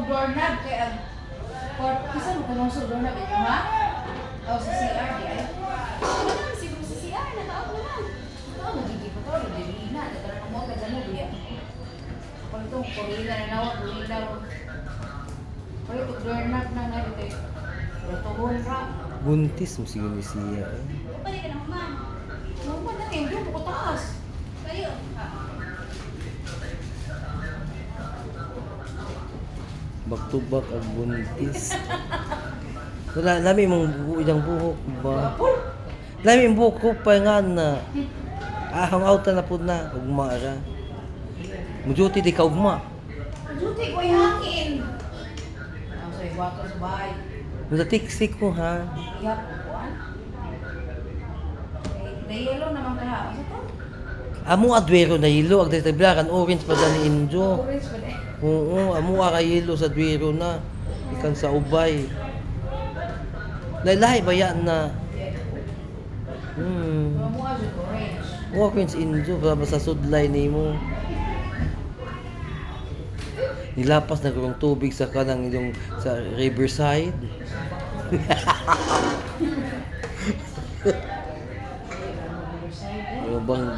og doorknob kay ang kisa mo kanang sa doorknob ito ha? O sa CR di ay. Wala naman siguro sa CR, naka-up naman. Ito magiging pa to, hindi na. Nagkaroon mo ka dyan mo biya. Pag itong kurila na nawag, kurila mo. Pag itong doorknob na nga dito. Rotohon ra. Buntis mo siguro ni siya. Pwede ka naman, ma'am. Naman na hindi ko taas. Kayo. Back to back ang buntis. Wala, lami mong ilang buhok ba? Lami mong buhok ko pa nga na. Ahang out na po na. Ugma ra. Mujuti di ka ugma. Duty ko hangin. Ang sa iwato sa bahay. Natatiksik ko ha. Iyap ko kuan. Nayelo naman ka ha. Asa to? Amo adwero na yelo. Ag dahil orange pa dyan ni Injo. Orange ba na? Oo, amo ka yelo sa adwero na. Ikan sa ubay. Laylay ba yan na? Mga mukha dyan orange. Orange Injo. Sa sudlay ni mo. Nilapas na kurang tubig sa kanang yung sa riverside. Bang